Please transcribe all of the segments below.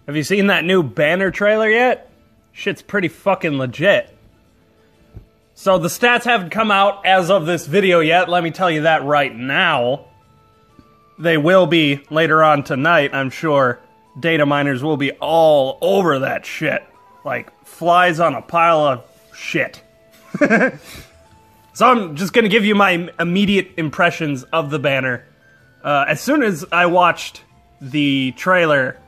Have you seen that new banner trailer yet? Shit's pretty fucking legit. So the stats haven't come out as of this video yet, let me tell you that right now. They will be later on tonight, I'm sure. Data miners will be all over that shit. Like flies on a pile of shit. So I'm just gonna give you my immediate impressions of the banner. As soon as I watched the trailer,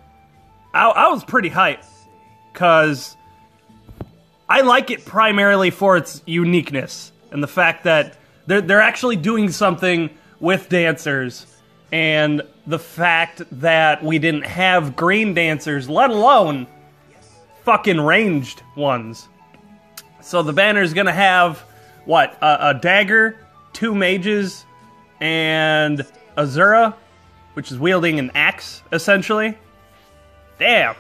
I was pretty hyped. Because I like it primarily for its uniqueness. And the fact that they're actually doing something with dancers. And the fact that we didn't have green dancers, let alone fucking ranged ones. So the banner's gonna have, what, a dagger, 2 mages, and Azura, which is wielding an axe, essentially. Damn.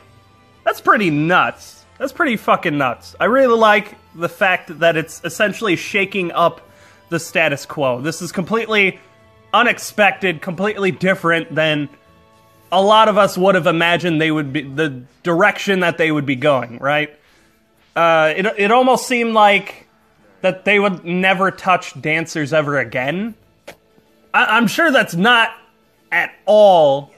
That's pretty nuts. That's pretty fucking nuts. I really like the fact that it's essentially shaking up the status quo. This is completely unexpected, completely different than a lot of us would have imagined they would be, the direction that they would be going, right? It almost seemed like that they would never touch dancers ever again. I'm sure that's not at all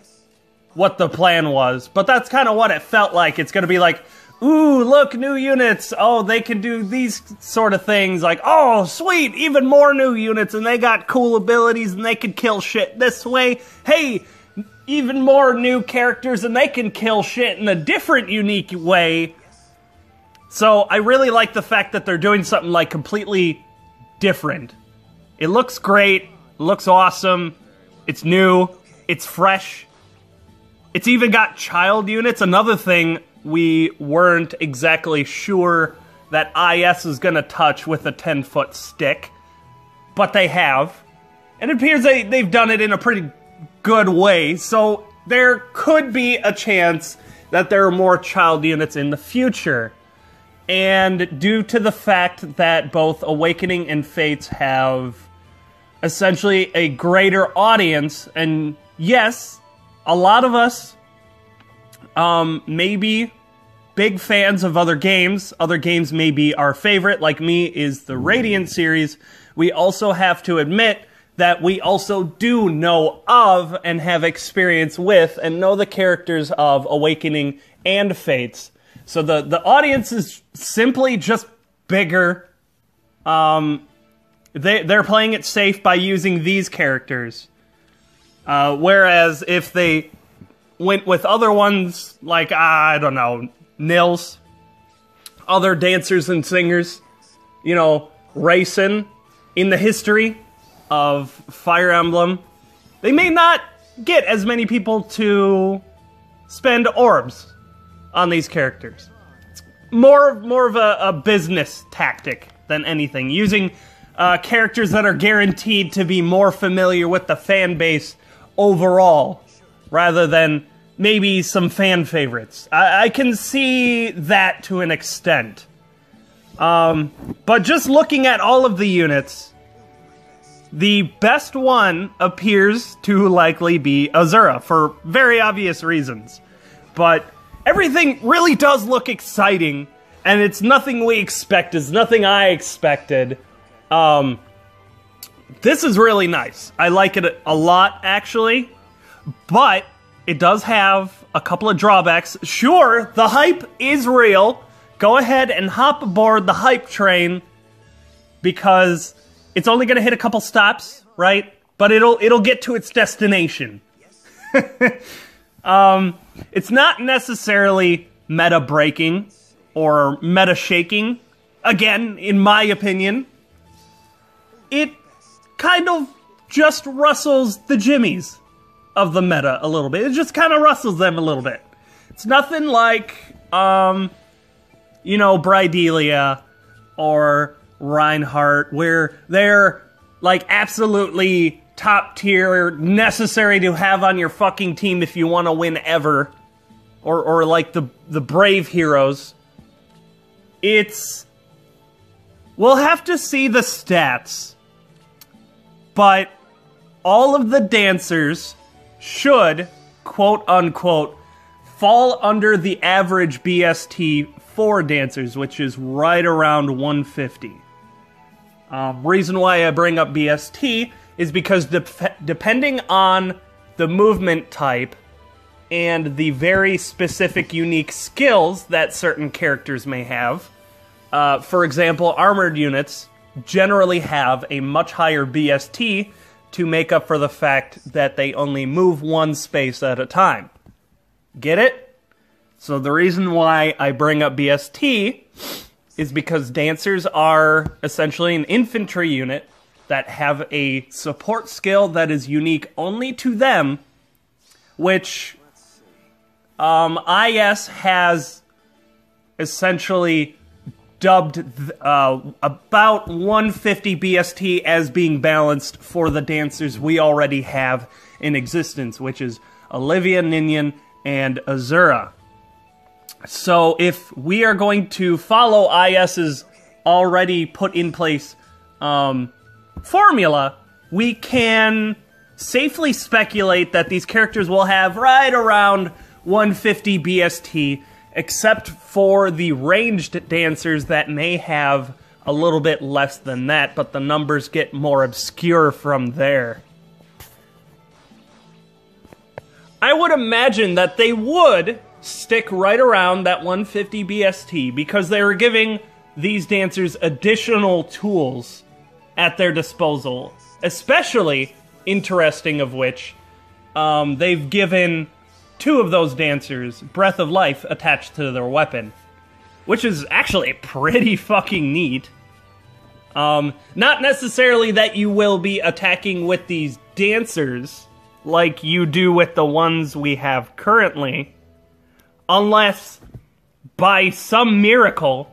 what the plan was, but that's kind of what it felt like. It's gonna be like, ooh, look, new units. Oh, they can do these sort of things. Like, oh, sweet, even more new units, and they got cool abilities, and they can kill shit this way. Hey, even more new characters, and they can kill shit in a different, unique way. So I really like the fact that they're doing something like completely different. It looks great. It looks awesome. It's new. It's fresh. It's even got child units. Another thing we weren't exactly sure that IS is going to touch with a 10-foot stick. But they have. And it appears they've done it in a pretty good way. So there could be a chance that there are more child units in the future. And due to the fact that both Awakening and Fates have essentially a greater audience, and yes, a lot of us may be big fans of other games. Other games may be our favorite, like me, is the Radiant series. We also have to admit that we also do know of and have experience with and know the characters of Awakening and Fates. So the audience is simply just bigger. They're playing it safe by using these characters. Whereas if they went with other ones, like, I don't know, Nils, other dancers and singers, you know, racing in the history of Fire Emblem, they may not get as many people to spend orbs on these characters. It's more of a business tactic than anything, using characters that are guaranteed to be more familiar with the fan base overall, rather than maybe some fan favorites. I can see that to an extent. But just looking at all of the units, the best one appears to likely be Azura, for very obvious reasons. But everything really does look exciting, and it's nothing we expect, it's nothing I expected. This is really nice. I like it a lot, actually. But it does have a couple of drawbacks. Sure, the hype is real. Go ahead and hop aboard the hype train, because it's only going to hit a couple stops, right? But it'll get to its destination. It's not necessarily meta-breaking or meta-shaking. Again, in my opinion, it kind of just rustles the jimmies of the meta a little bit. It just kind of rustles them a little bit. It's nothing like, you know, Brydelia or Reinhardt, where they're, like, absolutely top tier, necessary to have on your fucking team if you want to win ever. Or like the Brave heroes. We'll have to see the stats. But all of the dancers should, quote-unquote, fall under the average BST for dancers, which is right around 150. Reason why I bring up BST is because depending on the movement type and the very specific unique skills that certain characters may have, for example, armored units generally have a much higher BST to make up for the fact that they only move one space at a time. Get it? So the reason why I bring up BST is because dancers are essentially an infantry unit that have a support skill that is unique only to them, which IS has essentially dubbed about 150 BST as being balanced for the dancers we already have in existence, which is Olivia, Ninian, and Azura. So if we are going to follow IS's already put in place formula, we can safely speculate that these characters will have right around 150 BST, except for the ranged dancers that may have a little bit less than that, but the numbers get more obscure from there. I would imagine that they would stick right around that 150 BST because they were giving these dancers additional tools at their disposal, especially interesting of which they've given 2 of those dancers Breath of Life attached to their weapon, which is actually pretty fucking neat. Not necessarily that you will be attacking with these dancers like you do with the ones we have currently, unless by some miracle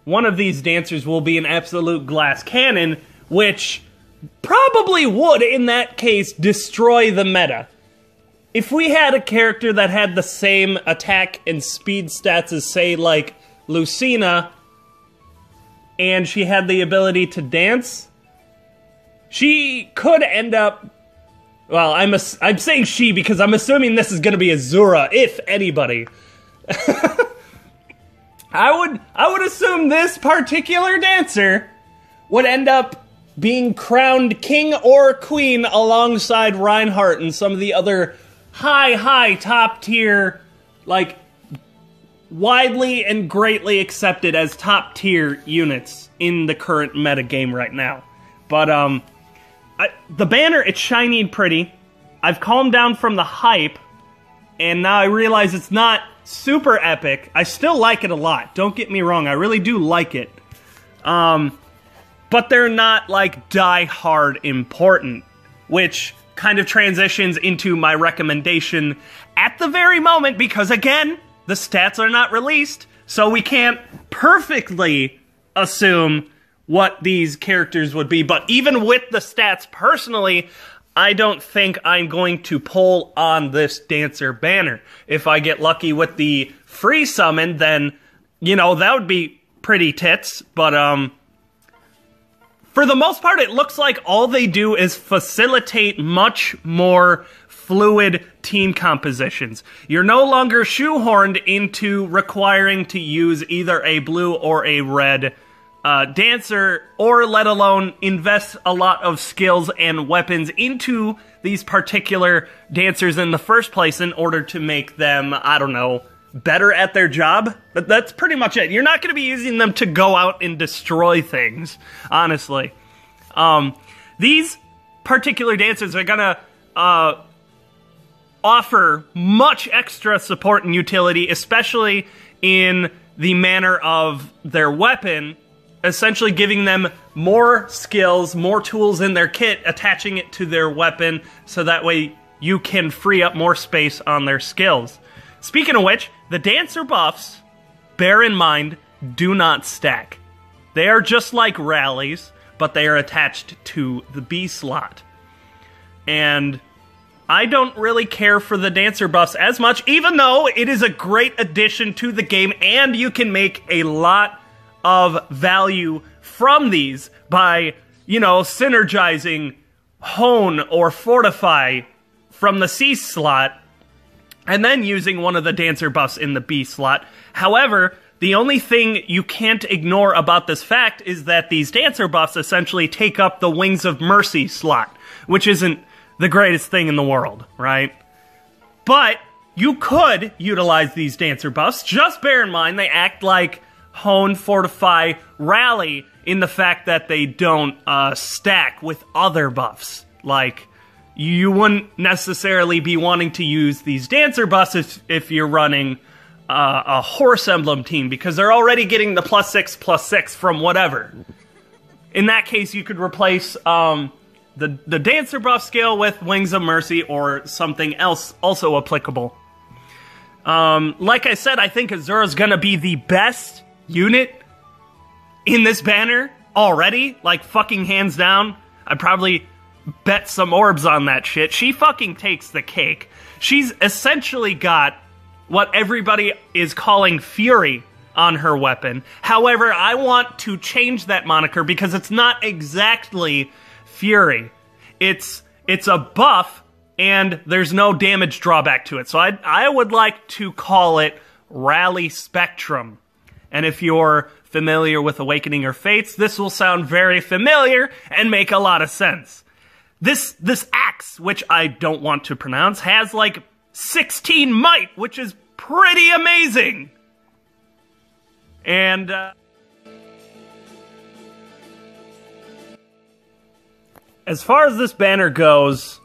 one of these dancers will be an absolute glass cannon, which probably would, in that case, destroy the meta. If we had a character that had the same attack and speed stats as, say, like, Lucina, and she had the ability to dance, she could end up... Well, I'm saying she because I'm assuming this is going to be Azura, if anybody. I would assume this particular dancer would end up being crowned king or queen alongside Reinhardt and some of the other high top tier, like, widely and greatly accepted as top tier units in the current meta game right now. But the banner, it's shiny and pretty. I've calmed down from the hype, and now I realize it's not super epic. I still like it a lot. Don't get me wrong, I really do like it. But they're not, like, die-hard important, which kind of transitions into my recommendation at the very moment, because, again, the stats are not released, so we can't perfectly assume what these characters would be. But even with the stats, personally, I don't think I'm going to pull on this dancer banner. If I get lucky with the free summon, then, you know, that would be pretty tits, but, for the most part, it looks like all they do is facilitate much more fluid team compositions. You're no longer shoehorned into requiring to use either a blue or a red dancer, or let alone invest a lot of skills and weapons into these particular dancers in the first place in order to make them, I don't know, better at their job. But that's pretty much it. You're not going to be using them to go out and destroy things, honestly. These particular dancers are going to offer much extra support and utility, especially in the manner of their weapon, essentially giving them more skills, more tools in their kit, attaching it to their weapon, so that way you can free up more space on their skills. Speaking of which, the dancer buffs, bear in mind, do not stack. They are just like rallies, but they are attached to the B slot. And I don't really care for the dancer buffs as much, even though it is a great addition to the game, and you can make a lot of value from these by, you know, synergizing Hone or Fortify from the C slot and then using one of the dancer buffs in the B slot. However, the only thing you can't ignore about this fact is that these dancer buffs essentially take up the Wings of Mercy slot, which isn't the greatest thing in the world, right? But you could utilize these dancer buffs. Just bear in mind they act like Hone, Fortify, Rally in the fact that they don't stack with other buffs. Like, you wouldn't necessarily be wanting to use these dancer buffs if you're running a horse emblem team, because they're already getting the +6/+6 from whatever. In that case, you could replace the dancer buff skill with Wings of Mercy or something else also applicable. Like I said, I think Azura's gonna be the best unit in this banner already. Like, fucking hands down. I'd probably bet some orbs on that shit. She fucking takes the cake. She's essentially got what everybody is calling Fury on her weapon. However, I want to change that moniker because it's not exactly Fury. It's a buff, and there's no damage drawback to it. So I would like to call it Rally Spectrum. And if you're familiar with Awakening or Fates, this will sound very familiar and make a lot of sense. This axe, which I don't want to pronounce, has like 16 might, which is pretty amazing. And as far as this banner goes,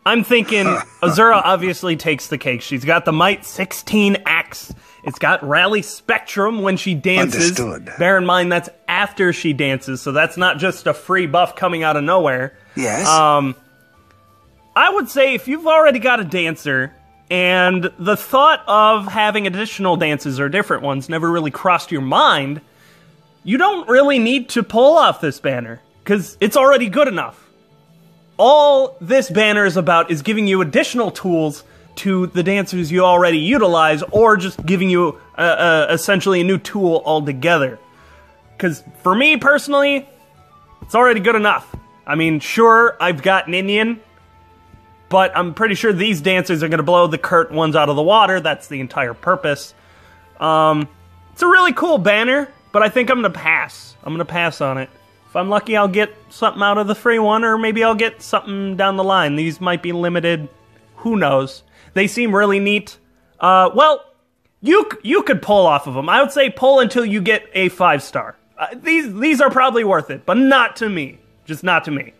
I'm thinking Azura obviously takes the cake. She's got the might 16 axe. It's got Rally Spectrum when she dances. Understood. Bear in mind that's after she dances, so that's not just a free buff coming out of nowhere. Yes. I would say if you've already got a dancer, and the thought of having additional dances or different ones never really crossed your mind, you don't really need to pull off this banner, because it's already good enough. All this banner is about is giving you additional tools to the dancers you already utilize, or just giving you essentially a new tool altogether. Because for me, personally, it's already good enough. I mean, sure, I've got Ninian, but I'm pretty sure these dancers are going to blow the Kurt ones out of the water. That's the entire purpose. It's a really cool banner, but I think I'm going to pass. I'm going to pass on it. If I'm lucky, I'll get something out of the free one, or maybe I'll get something down the line. These might be limited. Who knows? They seem really neat. Well, you could pull off of them. I would say pull until you get a 5-star. These are probably worth it, but not to me. Just not to me.